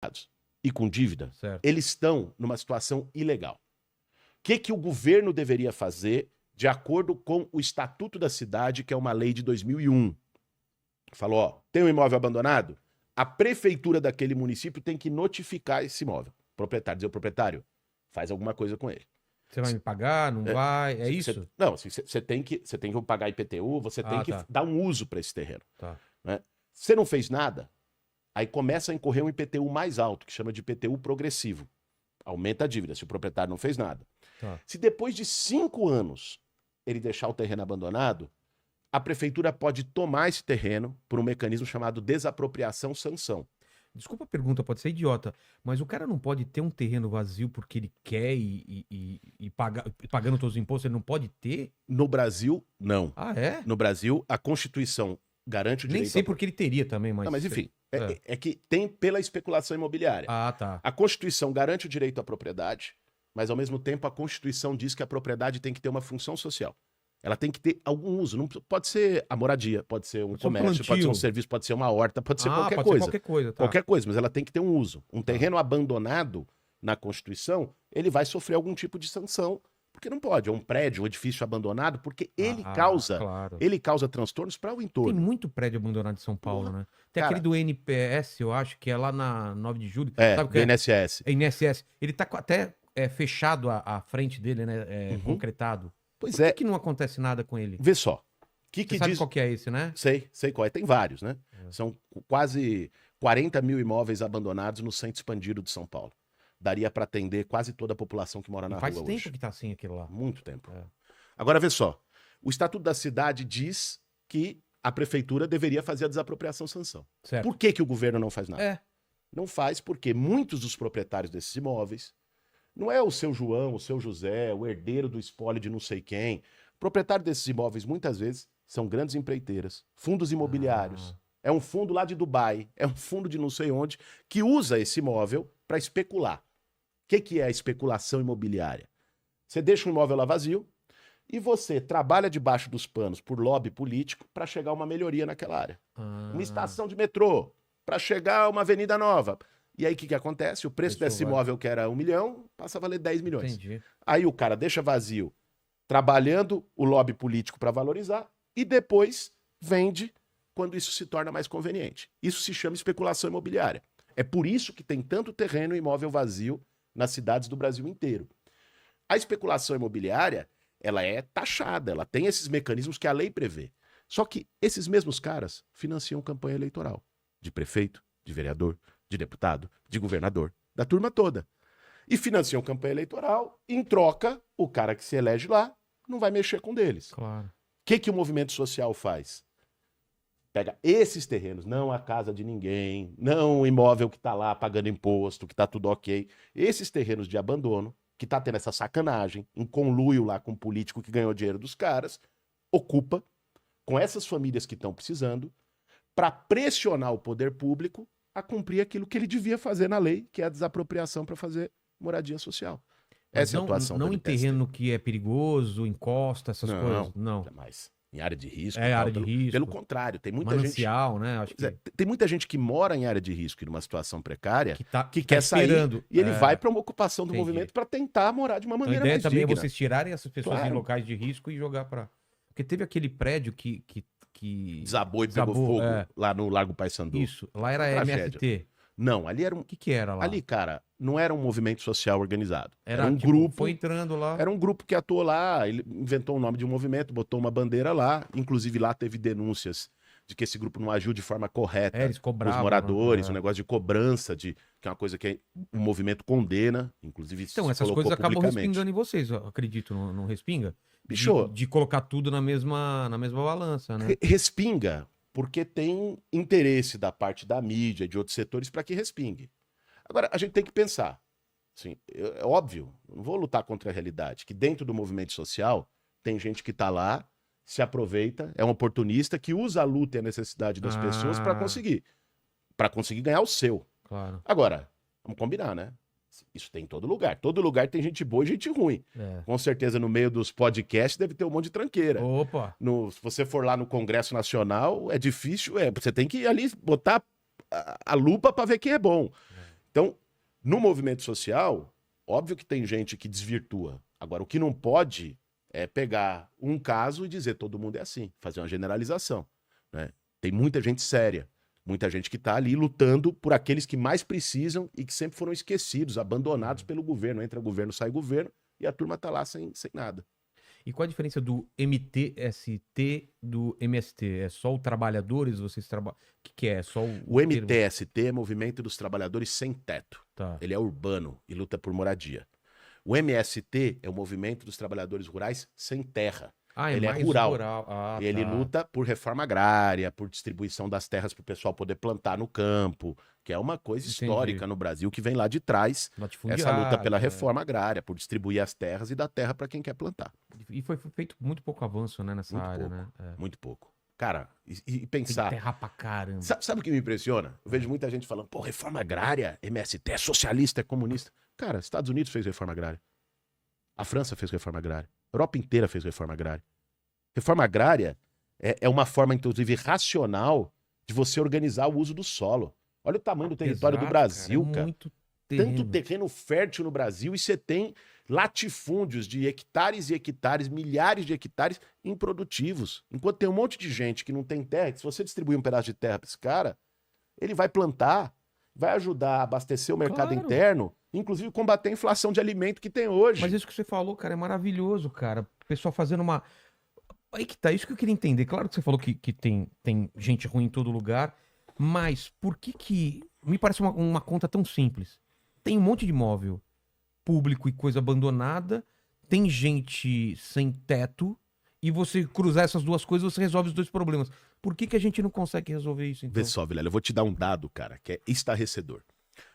desapropriados e com dívida, Certo. eles estão numa situação ilegal. O que o governo deveria fazer de acordo com o Estatuto da Cidade, que é uma lei de 2001? Falou, ó, tem um imóvel abandonado? A prefeitura daquele município tem que notificar esse imóvel. Proprietário, dizer o proprietário, faz alguma coisa com ele. Você vai me pagar? Não vai? É isso? Não, assim, você tem que pagar IPTU, você tem que dar um uso para esse terreno. Tá. Né? Você não fez nada, aí começa a incorrer um IPTU mais alto, que chama de IPTU progressivo. Aumenta a dívida, se o proprietário não fez nada. Tá. Se depois de 5 anos ele deixar o terreno abandonado, a prefeitura pode tomar esse terreno por um mecanismo chamado desapropriação-sanção. Desculpa a pergunta, pode ser idiota, mas o cara não pode ter um terreno vazio porque ele quer e pagando todos os impostos, ele não pode ter? No Brasil, não. Ah, é? No Brasil, a Constituição garante o direito... Nem sei porque ele teria também, mas... Não, mas enfim, é que tem pela especulação imobiliária. Ah, tá. A Constituição garante o direito à propriedade, mas ao mesmo tempo a Constituição diz que a propriedade tem que ter uma função social. Ela tem que ter algum uso. Não pode ser a moradia, pode ser um comércio, pode ser um serviço, pode ser uma horta, pode ser qualquer coisa. Qualquer coisa, tá. Qualquer coisa, mas ela tem que ter um uso. Um terreno abandonado na Constituição, ele vai sofrer algum tipo de sanção, porque não pode. É um prédio, um edifício abandonado, porque ele causa transtornos para o entorno. Tem muito prédio abandonado em São Paulo, né? Tem Cara, aquele do NPS, eu acho, que é lá na 9 de julho. É, sabe o do que INSS. É INSS. Ele tá até fechado a frente dele, né? Concretado. Pois Por que não acontece nada com ele? Vê só. Você sabe qual que é esse, né? Sei qual é. Tem vários, né? São quase 40 mil imóveis abandonados no centro expandido de São Paulo. Daria para atender quase toda a população que mora na rua hoje. Faz tempo que tá assim aquilo lá. Muito tempo. Agora, vê só. O Estatuto da Cidade diz que a prefeitura deveria fazer a desapropriação-sanção. Certo. Por que o governo não faz nada? É. Não faz porque muitos dos proprietários desses imóveis não é o seu João, o seu José, o herdeiro do espólio de não sei quem. O proprietário desses imóveis, muitas vezes, são grandes empreiteiras, fundos imobiliários. É um fundo lá de Dubai, é um fundo de não sei onde, que usa esse imóvel para especular. O que é a especulação imobiliária? Você deixa um imóvel lá vazio e você trabalha debaixo dos panos por lobby político para chegar a uma melhoria naquela área. Uma estação de metrô, para chegar a uma avenida nova. E aí o que acontece? O preço desse imóvel, que era 1 milhão, passa a valer 10 milhões. Entendi. Aí o cara deixa vazio, trabalhando o lobby político para valorizar, e depois vende quando isso se torna mais conveniente. Isso se chama especulação imobiliária. É por isso que tem tanto terreno e imóvel vazio nas cidades do Brasil inteiro. A especulação imobiliária, ela é taxada, ela tem esses mecanismos que a lei prevê. Só que esses mesmos caras financiam campanha eleitoral de prefeito, de vereador, de deputado, de governador, da turma toda. E financiam campanha eleitoral, em troca, o cara que se elege lá não vai mexer com deles. Claro. O que o movimento social faz? Pega esses terrenos, não a casa de ninguém, não o imóvel que está lá pagando imposto, que está tudo ok. Esses terrenos de abandono, que está tendo essa sacanagem, em conluio lá com o político que ganhou dinheiro dos caras, ocupa com essas famílias que estão precisando para pressionar o poder público a cumprir aquilo que ele devia fazer na lei, que é a desapropriação para fazer moradia social. Essa é a atuação não do em terreno que é perigoso, encosta, essas coisas. Não. Jamais. Em área de risco. É área de risco. Pelo contrário, tem muita Manancial, gente... né? Acho que... Tem muita gente que mora em área de risco e numa situação precária que tá quer sair esperando. e ele vai para uma ocupação do Entendi. movimento para tentar morar de uma maneira mais digna. A ideia também digna. é vocês tirarem essas pessoas Claro. em locais de risco e jogar para... Porque teve aquele prédio que Desabou e pegou fogo lá no Largo Paissandu. Isso, lá era Tragédia. MST. Não, ali era um... O que era lá? Ali, cara, não era um movimento social organizado. Era um tipo, grupo... Foi entrando lá. Era um grupo que atuou lá, ele inventou o nome de um movimento, botou uma bandeira lá, inclusive lá teve denúncias de que esse grupo não agiu de forma correta Eles com cobravam, os moradores, né? um negócio de cobrança, que é uma coisa que o movimento condena, inclusive Então, se essas colocou coisas acabam publicamente. respingando em vocês, eu acredito, não respinga? Bicho, De colocar tudo na mesma balança, né? respinga, porque tem interesse da parte da mídia e de outros setores para que respingue. Agora, a gente tem que pensar, assim, é óbvio, não vou lutar contra a realidade, que dentro do movimento social tem gente que está lá, se aproveita, é um oportunista que usa a luta e a necessidade das pessoas para conseguir ganhar o seu. Claro. Agora, vamos combinar, né? Isso tem em todo lugar. Todo lugar tem gente boa e gente ruim. Com certeza, no meio dos podcasts deve ter um monte de tranqueira. Opa! Se você for lá no Congresso Nacional, é difícil. Você tem que ali botar a lupa para ver quem é bom. Então, no movimento social, óbvio que tem gente que desvirtua. Agora, o que não pode é pegar um caso e dizer todo mundo é assim, fazer uma generalização, né? Tem muita gente séria, muita gente que está ali lutando por aqueles que mais precisam e que sempre foram esquecidos, abandonados pelo governo. Entra governo, sai governo e a turma está lá sem nada. E qual a diferença do MTST do MST? É só o trabalhadores? Vocês trabalham. O que é? É só O termo? MTST é Movimento dos Trabalhadores Sem Teto. Tá. Ele é urbano e luta por moradia. O MST é o Movimento dos Trabalhadores Rurais Sem Terra. Ah, Ele é mais rural. Ah, Ele tá. luta por reforma agrária, por distribuição das terras para o pessoal poder plantar no campo, que é uma coisa Entendi. histórica no Brasil que vem lá de trás. Essa luta Latifundiário, pela reforma agrária, por distribuir as terras e dar terra para quem quer plantar. E foi feito muito pouco avanço, né, nessa Muito área, pouco. né? É. Muito pouco. Cara, e Tem pensar. terra pra caramba. Sabe o que me impressiona? Eu vejo muita gente falando, pô, reforma agrária, MST é socialista, é comunista. Cara, Estados Unidos fez reforma agrária. A França fez reforma agrária. A Europa inteira fez reforma agrária. Reforma agrária é uma forma, inclusive, racional de você organizar o uso do solo. Olha o tamanho do território do Exato, Brasil, é cara. muito Tanto terreno. terreno fértil no Brasil e você tem latifúndios de hectares e hectares, milhares de hectares improdutivos. Enquanto tem um monte de gente que não tem terra, que se você distribuir um pedaço de terra para esse cara, ele vai plantar, vai ajudar a abastecer o mercado Claro. interno, inclusive combater a inflação de alimento que tem hoje. Mas isso que você falou, cara, é maravilhoso, cara. O pessoal fazendo uma. Aí que tá, isso que eu queria entender. Claro que você falou que tem gente ruim em todo lugar, mas por que. Me parece uma conta tão simples. Tem um monte de imóvel público e coisa abandonada, tem gente sem teto, e você cruzar essas duas coisas, você resolve os dois problemas. Por que a gente não consegue resolver isso, então? Vê só, Vilela, eu vou te dar um dado, cara, que é estarrecedor.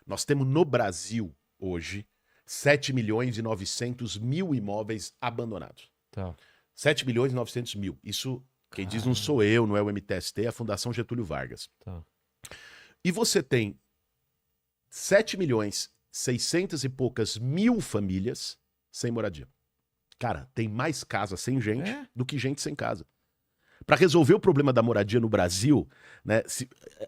Nós temos no Brasil, hoje, 7 milhões e 900 mil imóveis abandonados. Tá. 7 milhões e 900 mil. Isso, quem diz não sou eu, não é o MTST, é a Fundação Getúlio Vargas. Tá. E você tem 7 milhões 600 e poucas mil famílias sem moradia. Cara, tem mais casa sem gente do que gente sem casa. Para resolver o problema da moradia no Brasil, né,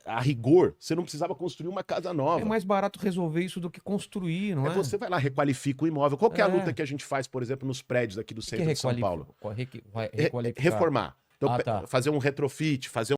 a rigor, você não precisava construir uma casa nova. É mais barato resolver isso do que construir, não é? Você vai lá, requalifica o imóvel. Qual que é a luta que a gente faz, por exemplo, nos prédios aqui do centro de São Paulo? Requalificar. Reformar. Então, Ah, tá. fazer um retrofit, fazer